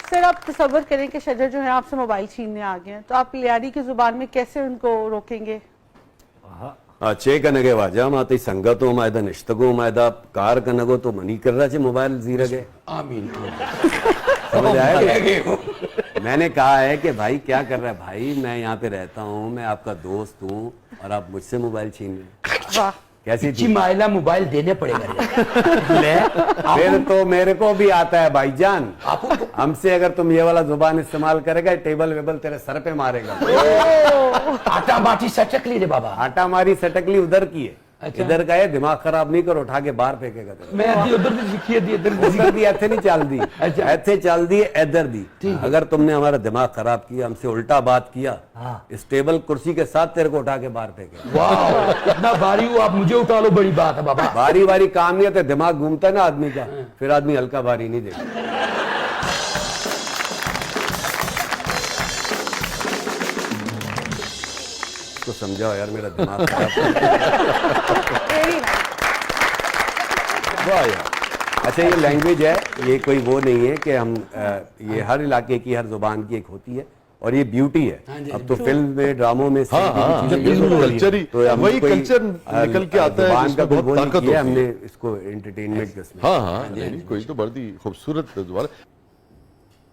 Sir आप तसव्वुर करें कि शजर जो है आपसे मोबाइल छीनने आ गए हैं, तो आप लियारी की जुबान में कैसे उनको रोकेंगे? चे कनगे वाजा माती संगतो मायदा निश्तगो मायदा कार कनगो तो मनी कर रहा चे मोबाइल जीरगे। आमीन। समझ आया? मैंने कहा है कि भाई क्या कर रहा है भाई, मैं यहाँ पे रहता हूँ, मैं आपका दोस्त हूँ और आप मुझसे मोबाइल छीन रहे। वाह, कैसी जी थी? माइला मोबाइल देने पड़ेगा। फिर तो मेरे को भी आता है भाईजान, हमसे अगर तुम ये वाला जुबान इस्तेमाल करेगा टेबल वेबल तेरे सर पे मारेगा। आटा माटी सटक ली रे बाबा। आटा मारी सटकली उधर की है, अच्छा। इधर का है, दिमाग खराब नहीं करो, उठा के बाहर फेंकेगा तेरे। मैं अद्धी उधर दी सीखी है, इधर दी उधर दी ऐसे नहीं चल दी, अच्छा। ऐसे चल दी इधर दी। अगर तुमने हमारा दिमाग खराब किया, हमसे उल्टा बात किया, इस टेबल कुर्सी के साथ तेरे को उठा के बाहर फेंकेगा। वाह, कितना भारी हो, आप मुझे उठा लो, बड़ी बात है बाबा। बारी बारी काम नहीं होता, दिमाग घूमता है ना आदमी का, फिर आदमी हल्का भारी नहीं देगा। तो समझाओ यार, मेरा दिमाग खराब। वाह यार। अच्छा ये लैंग्वेज है, ये कोई वो नहीं है कि हम ये हर इलाके की हर जुबान की एक होती है और ये ब्यूटी है। अब तो फिल्म में, ड्रामों में कल्चर ही तो वही कल्चर निकल के आता है, जुबान का जिसमें बहुत ताकत होती है। हमने इसको एंटरटेनमेंट के उसमें। हाँ हाँ, नहीं कोई तो बड़ी खूबसूरत जुबान है।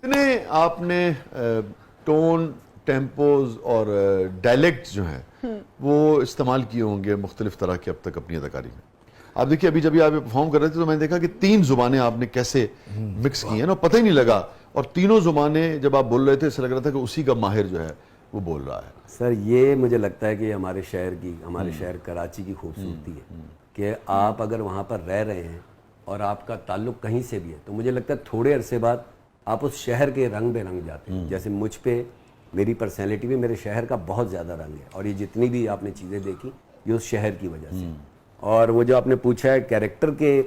इतने आपने टोन, टेम्पोज और डायलेक्ट्स जो हैं वो इस्तेमाल किए होंगे मुख्तलिफ तरह के अब तक अपनी अदाकारी में। आप देखिए अभी जब आप परफॉर्म कर रहे थे तो मैंने देखा कि 3 जुबानें आपने कैसे मिक्स की हैं ना, पता ही नहीं लगा। और तीनों जुबानें जब आप बोल रहे थे ऐसा लग रहा था कि उसी का माहिर जो है वो बोल रहा है। सर ये मुझे लगता है कि हमारे शहर कराची की खूबसूरती है कि आप अगर वहाँ पर रह रहे हैं और आपका ताल्लुक कहीं से भी है, तो मुझे लगता है थोड़े अरसे बाद आप उस शहर के रंग में रंग जाते हैं। जैसे मुझ पे, मेरी पर्सनैलिटी में मेरे शहर का बहुत ज़्यादा रंग है और ये जितनी भी आपने चीज़ें देखी ये उस शहर की वजह से। और वो जो आपने पूछा है कैरेक्टर के,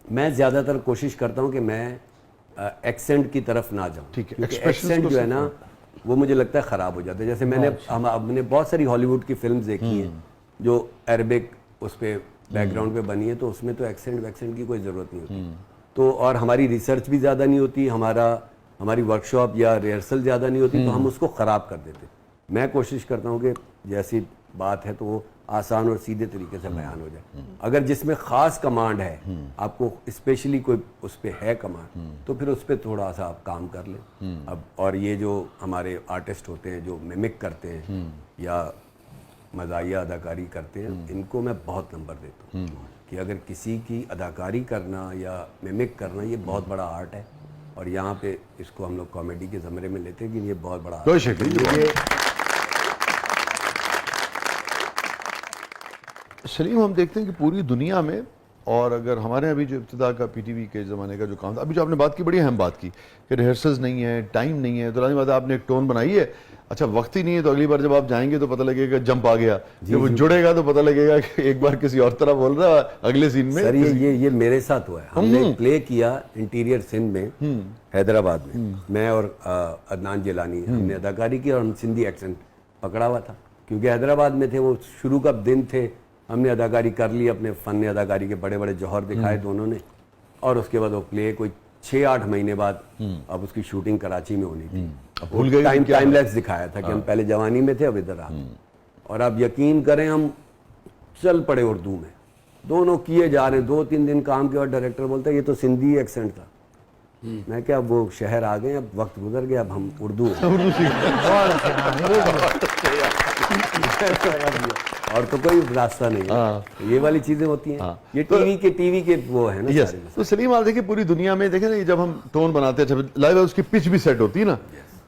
मैं ज़्यादातर कोशिश करता हूँ कि मैं एक्सेंट की तरफ ना जाऊँ, ठीक है। क्योंकि एक्सेंट जो है ना वो मुझे लगता है ख़राब हो जाता है। जैसे हमने बहुत सारी हॉलीवुड की फिल्म्स देखी हैं जो अरबिक उस पर बैकग्राउंड पे बनी है, तो उसमें तो एक्सेंट की कोई ज़रूरत नहीं होती। तो और हमारी रिसर्च भी ज़्यादा नहीं होती, हमारी वर्कशॉप या रिहर्सल ज़्यादा नहीं होती, तो हम उसको ख़राब कर देते। मैं कोशिश करता हूँ कि जैसी बात है तो वो आसान और सीधे तरीके से बयान हो जाए। अगर जिसमें ख़ास कमांड है, आपको स्पेशली कोई उस पर है कमांड, तो फिर उस पर थोड़ा सा आप काम कर लें। अब और ये जो हमारे आर्टिस्ट होते हैं जो मिमिक करते हैं या मज़ाहिया अदाकारी करते हैं, इनको मैं बहुत नंबर देता हूँ कि अगर किसी की अदाकारी करना या मिमिक करना ये बहुत बड़ा आर्ट है। और यहाँ पे इसको हम लोग कॉमेडी के ज़मरे में लेते हैं कि ये बहुत बड़ा कोई शक नहीं। सलीम, हम देखते हैं कि पूरी दुनिया में, और अगर हमारे अभी जो इब्तिदा का पीटीवी के ज़माने का जो काम था, अभी जो आपने बात की, बड़ी अहम बात की कि रिहर्सल्स नहीं है, टाइम नहीं है, तो लाज़मी बात है आपने एक टोन बनाई है, अच्छा वक्त ही नहीं है, तो अगली बार जब आप जाएंगे तो पता लगेगा जंप आ गया, जब वो जुड़ेगा तो पता लगेगा कि एक बार किसी और तरह बोल रहा है अगले सीन में। सर ये मेरे साथ हुआ है। हमने प्ले किया इंटीरियर सिंध में, हैदराबाद में, मैं और अदनान जिलानी हमने अदाकारी की और हम सिंधी एक्सेंट पकड़ा हुआ था क्योंकि हैदराबाद में थे, वो शुरू का दिन थे। हमने अदाकारी कर ली, अपने फ़न अदाकारी के बड़े बड़े जौहर दिखाए दोनों ने, और उसके बाद वो प्ले कोई 6-8 महीने बाद अब उसकी शूटिंग कराची में होनी थी। भूल गए टाइम लैप्स दिखाया था कि हम पहले जवानी में थे, अब इधर आ। और आप यकीन करें हम चल पड़े उर्दू में, दोनों किए जा रहे हैं। 2-3 दिन काम के बाद डायरेक्टर बोलता है ये तो सिंधी एक्सेंट था। मैं क्या, अब वो शहर आ गए, अब वक्त गुजर गया, अब हम उर्दू और तो कोई रास्ता नहीं है। ये वाली चीजें होती हैं। ये टीवी के वो है ना। यस, तो सलीम आप देखिए पूरी दुनिया में देखें ना, जब हम टोन बनाते हैं लाइव, उसकी पिच भी सेट होती है ना,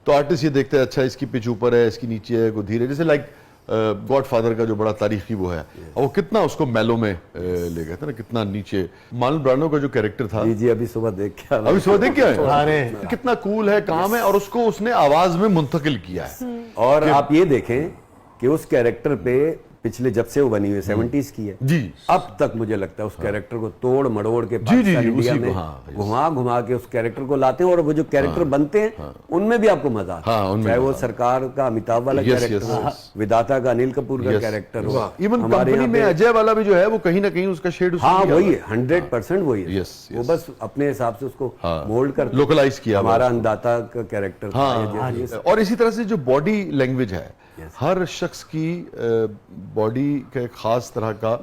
तो आर्टिस्ट ये देखते हैं अच्छा इसकी पिच ऊपर है, इसकी नीचे है, को धीरे, जैसे लाइक गॉडफादर का जो बड़ा तारीखी वो है, वो कितना उसको मेलो में ले गए थे ना, कितना नीचे। मार्लन ब्रांडो का जो कैरेक्टर था, जी अभी सुबह देख के आए, कितना कूल है, काम है, और उसको उसने आवाज में मुंतकिल किया है। और आप ये देखें कि उस कैरेक्टर पे पिछले जब से वो बनी हुई है 70s की है जी। अब तक मुझे लगता है उस कैरेक्टर को तोड़ मड़ोड़ के जी, पाकिस्तान जी, इंडिया उसी को, में हाँ, yes। घुमा घुमा के उस कैरेक्टर को लाते हैं और वो जो कैरेक्टर बनते हैं उनमें भी आपको मजा आता हाँ, है। उनमें चाहे वो मजा आता है। सरकार का अमिताभ वाला Yes, yes, कैरेक्टर हो, yes। विधाता का अनिल कपूर का कैरेक्टर हो, इवन हमारे कंपनी यहाँ में पे- अजय वाला भी जो है वो कहीं ना कहीं उसका शेड हाँ वही है 100% वही है। Yes, वो yes। बस अपने हिसाब से उसको हाँ, मोल्ड कर localize किया हुआ हमारा उसको। अंदाता का कैरेक्टर हाँ, और इसी तरह से जो बॉडी लैंग्वेज है हर शख्स की बॉडी का एक खास तरह का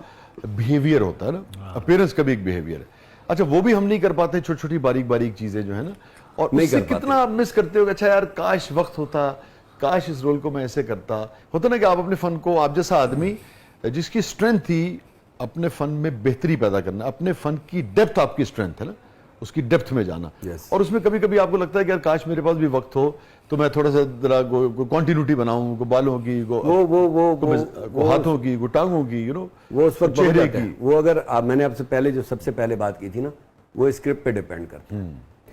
बिहेवियर होता है ना, अपीयरेंस का भी एक बिहेवियर है। अच्छा, वो भी हम नहीं कर पाते, छोटी छोटी बारीक बारीक चीजें जो है ना, और नहीं उससे कर पाते। कितना आप मिस करते हो कि अच्छा यार काश वक्त होता, काश इस रोल को मैं ऐसे करता। होता ना कि आप अपने फन को, आप जैसा आदमी जिसकी स्ट्रेंथ थी अपने फन में बेहतरी पैदा करना, अपने फन की डेप्थ आपकी स्ट्रेंथ है ना, उसकी डेप्थ में जाना। Yes। और उसमें कभी कभी आपको लगता है कि यार काश मेरे पास भी वक्त हो तो मैं थोड़ा सा जरा कॉन्टिन्यूटी बनाऊं, को बालों की, को हाथों की, को टांगों की, यू नो, वो उस वक्त चेहरे बहुत की। वो अगर मैंने आपसे पहले जो सबसे पहले बात की थी ना, वो स्क्रिप्ट पे डिपेंड करता है।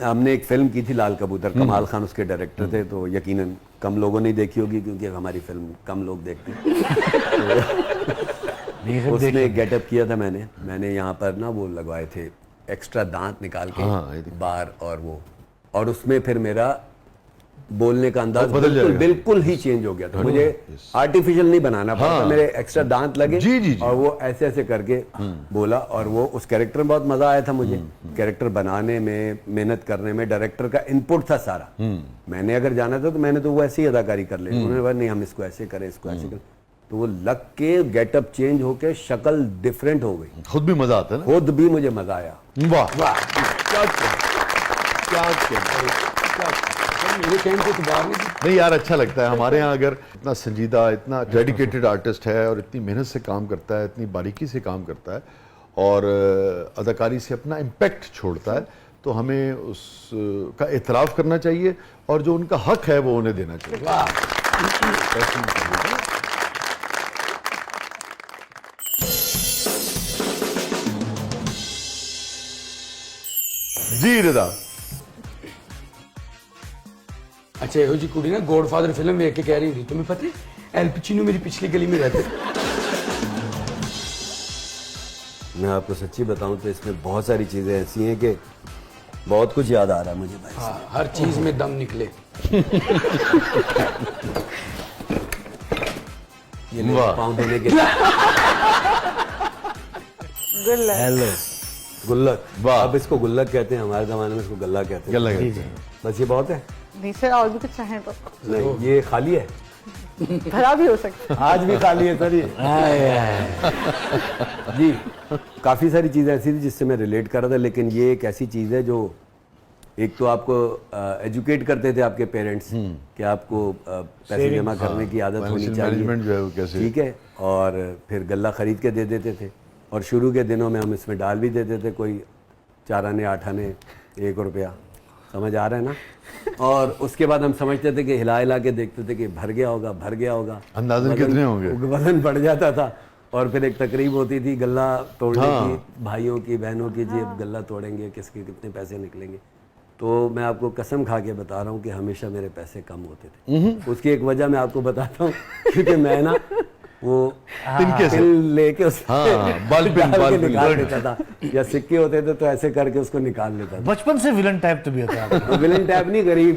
हमने एक फिल्म की थी लाल कबूतर, कमाल खान उसके डायरेक्टर थे, तो यकीनन कम लोगों ने देखी होगी क्योंकि हमारी फिल्म कम लोग देखते हैं। तो उसमें एक गेटअप किया था मैंने यहाँ पर ना वो लगवाए थे एक्स्ट्रा दांत निकाल के हाँ, ये देखो। बार, और वो, और उसमें फिर मेरा बोलने का अंदाज बदल बिल्कुल जाएगा। बिल्कुल ही चेंज हो गया था। मुझे आर्टिफिशियल नहीं बनाना पड़ा था, हाँ। मेरे एक्स्ट्रा दांत लगे जी, जी, जी। और वो ऐसे ऐसे करके बोला, और वो उस कैरेक्टर में बहुत मजा आया था मुझे। कैरेक्टर बनाने में, मेहनत करने में, डायरेक्टर का इनपुट था सारा। मैंने अगर जाना था तो मैंने तो वो ऐसी ही अदाकारी कर ली, उन्होंने बोला नहीं हम इसको ऐसे करें, इसको ऐसे करें, तो वो लग के गेटअप चेंज होके शक्ल डिफरेंट हो गई। खुद भी मजा आता है ना। खुद भी मुझे मजा आया। वाह वाह, क्या मेरे कहने को तो बाहर नहीं। नहीं यार, अच्छा लगता है। हमारे यहाँ अगर इतना संजीदा, इतना डेडिकेटेड आर्टिस्ट है और इतनी मेहनत से काम करता है, इतनी बारीकी से काम करता है और अदाकारी से अपना इम्पैक्ट छोड़ता है, तो हमें उसका एतराफ़ करना चाहिए और जो उनका हक है वो उन्हें देना चाहिए। जी रिदा, अच्छा ਇਹੋ ਜੀ ਕੁੜੀ ਨਾ ਗੋਡਫਾਦਰ ਫਿਲਮ ਵੇਖ ਕੇ ਕਹਿ ਰਹੀ ਹੁੰਦੀ, तुम्हें पता है एल पचिनो मेरी पिछली गली में रहते। मैं आपको सच्ची बताऊं तो इसमें बहुत सारी चीजें ऐसी हैं कि बहुत कुछ याद आ रहा है मुझे भाई। हाँ, हर चीज में दम निकले। ये ले वाह। पाँव धोने के हेलो गुल्लक, वाह। अब इसको गुल्लक कहते हैं, हमारे जमाने में इसको गल्ला कहते हैं। गल्ला कहते हैं। बस ये बहुत है। नहीं सर, और भी कुछ चाहें तो नहीं ये खाली है, भरा भी हो सकता है। आज भी खाली है सर ये। जी काफ़ी सारी चीज़ें ऐसी थी जिससे मैं रिलेट कर रहा था, लेकिन ये एक ऐसी चीज़ है जो एक तो आपको एजुकेट करते थे आपके पेरेंट्स कि आपको पैसे जमा करने की आदत होनी फाइनेंशियल मैनेजमेंट जो है वो चाहिए, कैसे, ठीक है, और फिर गल्ला खरीद के दे देते थे, और शुरू के दिनों में हम इसमें डाल भी देते थे कोई 4 आने 8 आने 1 रुपया, समझ आ रहा है ना। और उसके बाद हम समझते थे कि हिला हिला के देखते थे कि भर गया होगा, भर गया होगा, अंदाज़न कितने होंगे। वजन बढ़ जाता था, और फिर एक तकरीब होती थी गल्ला तोड़ने हाँ। की, भाइयों की, बहनों की, जी अब गल्ला तोड़ेंगे, किसके कितने पैसे निकलेंगे। तो मैं आपको कसम खा के बता रहा हूँ कि हमेशा मेरे पैसे कम होते थे। उसकी एक वजह मैं आपको बताता हूँ, क्योंकि मैं ना वो तिनके से। पिन लेके उस हाँ, बॉल पिन, डाल बॉल के पिन। निकाल लेता था, या सिक्के होते थे तो ऐसे करके उसको निकाल लेता था। बचपन से विलन टाइप तो भी होता है। विलन टाइप नहीं, गरीब